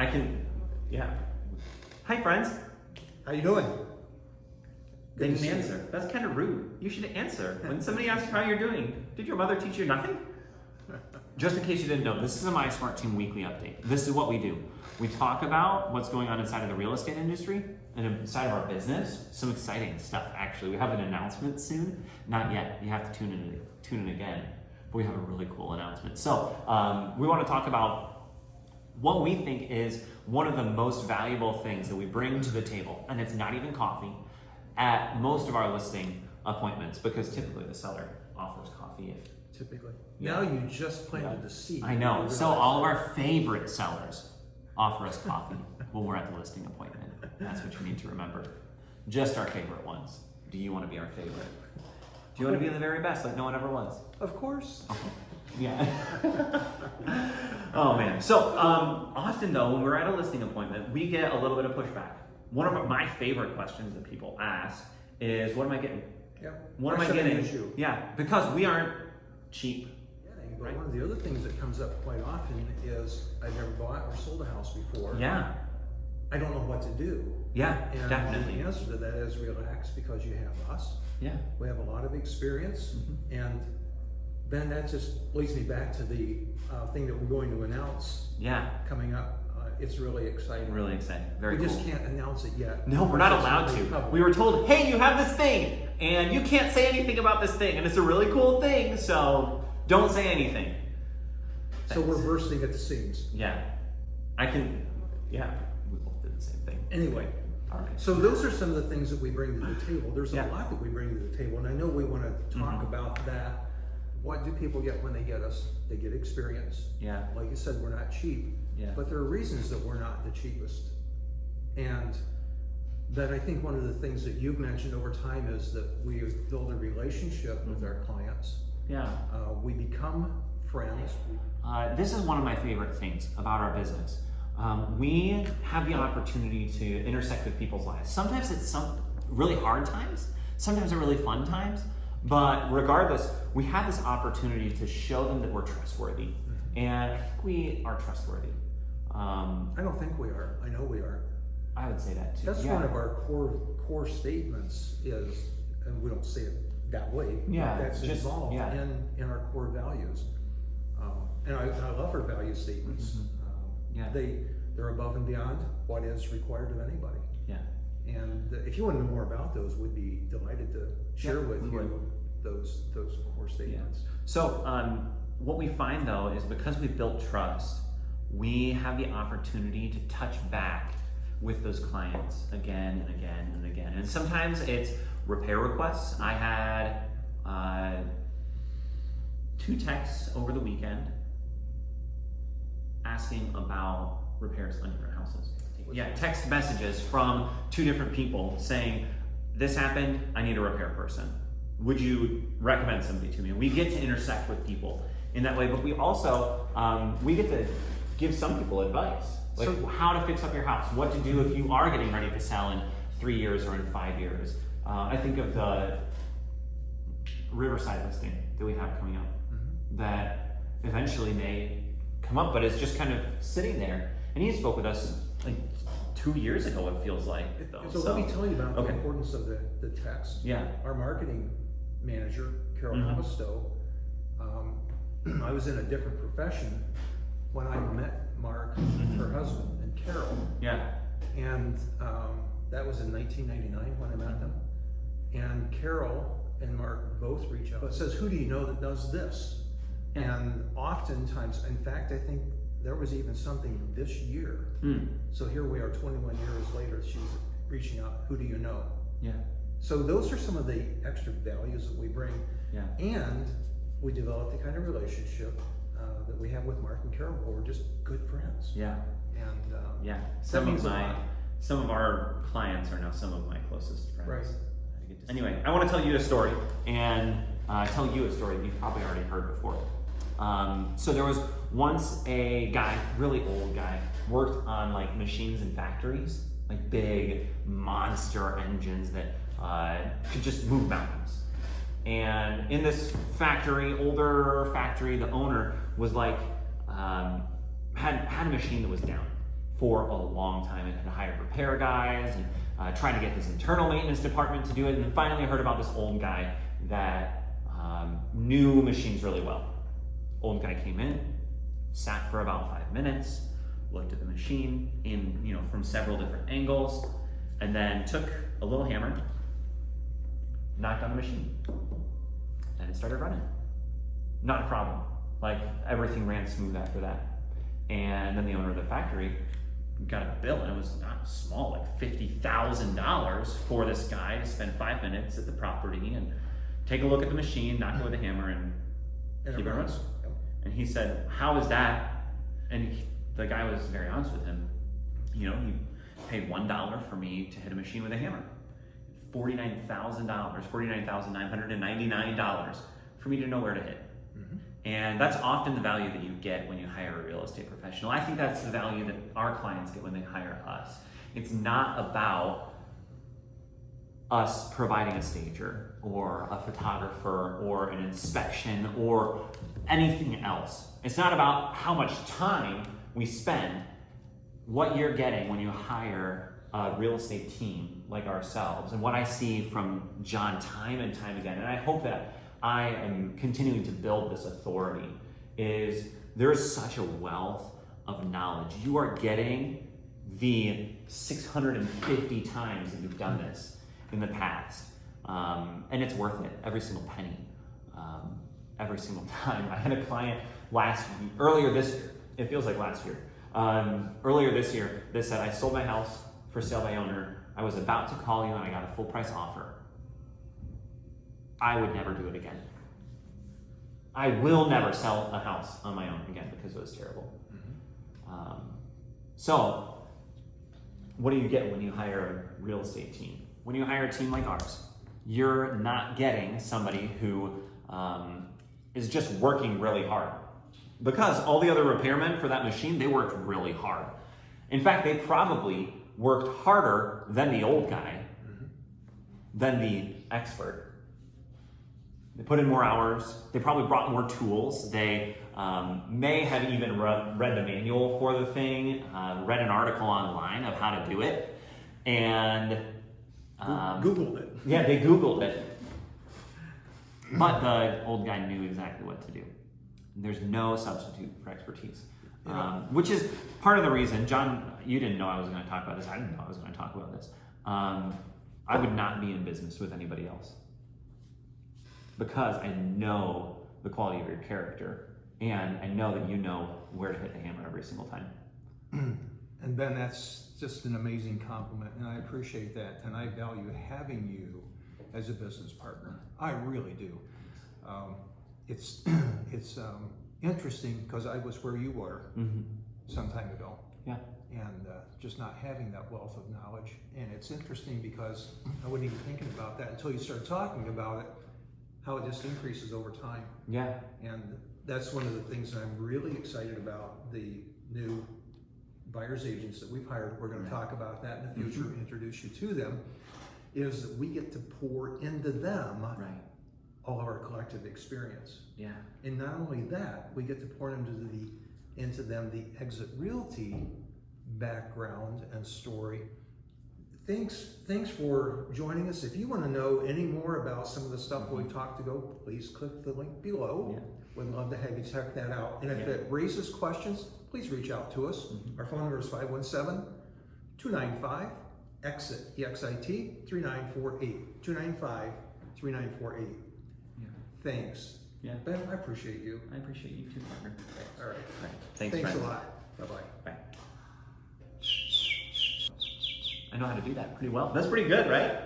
I can, yeah. Hi, friends. How you doing? They didn't answer. That's kind of rude. You should answer. When somebody asks how you're doing, did your mother teach you nothing? Just in case you didn't know, this is a My Smart Team weekly update. This is what we do. We talk about what's going on inside of the real estate industry and inside of our business. Some exciting stuff, actually. We have an announcement soon. Not yet. You have to tune in again. But we have a really cool announcement. So we want to talk about what we think is one of the most valuable things that we bring to the table, and it's not even coffee, at most of our listing appointments, because typically the seller offers coffee. Typically. Yeah. Now you just planted the seed. I know. So all of our favorite sellers offer us coffee when we're at the listing appointment. That's what you need to remember. Just our favorite ones. Do you want to be our favorite? Do you want to be the very best, like no one ever was? Of course. Okay. Yeah. Oh man. So often though, when we're at a listing appointment, we get a little bit of pushback. One of my favorite questions that people ask is, "What am I getting? Yeah. What am I getting?" Yeah, because we aren't cheap. Yeah, but one of the other things that comes up quite often is, I've never bought or sold a house before. Yeah. I don't know what to do. Yeah, And definitely. the answer to that is relax, because you have us. Yeah. We have a lot of experience, and then that just leads me back to the thing that we're going to announce Yeah. coming up. It's really exciting. Really exciting. Very We cool. just can't announce it yet. No, we're not It's allowed really to. public. We were told, hey, you have this thing, and you can't say anything about this thing, and it's a really cool thing, so don't say anything. So we're bursting at the seams. Yeah. We both did the same thing. Anyway, All right. so those are some of the things that we bring to the table. There's a Yeah. lot that we bring to the table, and I know we want to talk about that. What do people get when they get us? They get experience. Yeah. Like you said, we're not cheap, Yeah. but there are reasons that we're not the cheapest. And then I think one of the things that you've mentioned over time is that we build a relationship with our clients. Yeah. We become friends. This is one of my favorite things about our business. We have the opportunity to intersect with people's lives. Sometimes it's some really hard times, sometimes they're really fun times, but regardless, we have this opportunity to show them that we're trustworthy. And I think we are trustworthy. I don't think we are. I know we are. I would say that too. That's one of our core statements is, and we don't say it that way, Yeah, but that's just- involved yeah. in our core values. And I love our value statements. Yeah. They're above and beyond what is required of anybody. Yeah. And if you want to know more about those, we'd be delighted to share with we you would. those core statements. So what we find though is because we've built trust, we have the opportunity to touch back with those clients again and again and again. And sometimes it's repair requests. I had 2 texts over the weekend asking about repairs on different houses. Yeah, text messages from 2 different people saying, this happened, I need a repair person. Would you recommend somebody to me? And we get to intersect with people in that way, but we also, we get to give some people advice. Like how to fix up your house, what to do if you are getting ready to sell in 3 years or in 5 years. I think of the Riverside listing that we have coming up that eventually may come up, but it's just kind of sitting there. And he spoke with us like 2 years ago, it feels like. So let me tell you about the Okay. importance of the text. Yeah. Our marketing manager, Carol Havastow, I was in a different profession when I met Mark, her husband, and Carol. Yeah. And that was in 1999 when I met them. And Carol and Mark both reach out. It says, who do you know that does this? Yeah. And oftentimes, in fact, I think there was even something this year. So here we are 21 years later, she's reaching out, who do you know? Yeah. So those are some of the extra values that we bring. Yeah. And we develop the kind of relationship that we have with Mark and Carol, where we're just good friends. Yeah. And Yeah. that means a lot. Some of our clients are now some of my closest friends. Right. Anyway, I want to tell you a story and tell you a story that you've probably already heard before. So there was once a guy, really old guy, worked on like machines in factories, like big monster engines that could just move mountains. And in this factory, older factory, the owner was like, had a machine that was down for a long time and had hired repair guys and tried to get his internal maintenance department to do it. And then finally heard about this old guy that knew machines really well. Old guy came in, sat for about 5 minutes, looked at the machine from several different angles, and then took a little hammer, knocked on the machine, and it started running. Not a problem. Like, everything ran smooth after that. And then the owner of the factory got a bill, and it was not small, like $50,000 for this guy to spend 5 minutes at the property and take a look at the machine, knock it with a hammer, and keep it running. Yep. And he said, how is that? And the guy was very honest with him. He paid $1 for me to hit a machine with a hammer. $49,000, $49,999 for me to know where to hit. Mm-hmm. And that's often the value that you get when you hire a real estate professional. I think that's the value that our clients get when they hire us. It's not about us providing a stager or a photographer or an inspection or anything else. It's not about how much time we spend. What you're getting when you hire a real estate team like ourselves, and what I see from John time and time again, and I hope that I am continuing to build this authority, is there's such a wealth of knowledge. You are getting the 650 times that you've done this in the past, and it's worth it, every single penny, every single time. I had a client earlier this year, it feels like last year, earlier this year, that said, I sold my house for sale by owner, I was about to call you and I got a full price offer. I would never do it again. I will never sell a house on my own again because it was terrible. Mm-hmm. So, what do you get when you hire a real estate team? When you hire a team like ours, you're not getting somebody who is just working really hard. Because all the other repairmen for that machine, they worked really hard. In fact, they probably worked harder than the old guy, mm-hmm. than the expert. They put in more hours. They probably brought more tools. They may have even read the manual for the thing, read an article online of how to do it, and Googled it. Yeah, they Googled it. But the old guy knew exactly what to do. There's no substitute for expertise, which is part of the reason, John, you didn't know I was going to talk about this. I didn't know I was going to talk about this. I would not be in business with anybody else because I know the quality of your character and I know that you know where to hit the hammer every single time. And Ben, that's just an amazing compliment, and I appreciate that, and I value having you as a business partner. I really do. It's interesting because I was where you were mm-hmm. some time ago. Yeah. And just not having that wealth of knowledge. And it's interesting because I wasn't even thinking about that until you start talking about it, how it just increases over time. Yeah. And that's one of the things that I'm really excited about, the new buyer's agents that we've hired. We're going to talk about that in the future, mm-hmm. introduce you to them, is that we get to pour into them all of our collective experience. Yeah. And not only that, we get to pour into them the Exit Realty background and story. Thanks for joining us. If you want to know any more about some of the stuff mm-hmm. we've talked about, please click the link below. Yeah. We'd love to have you check that out. And if it raises questions, please reach out to us. Mm-hmm. Our phone number is 517-295-EXIT, E-X-I-T, 3948, 295-3948. Yeah. Thanks. Yeah. Ben, I appreciate you. I appreciate you too, partner. All right. Thanks a lot. Bye-bye. Bye. I know how to do that pretty well. That's pretty good, right?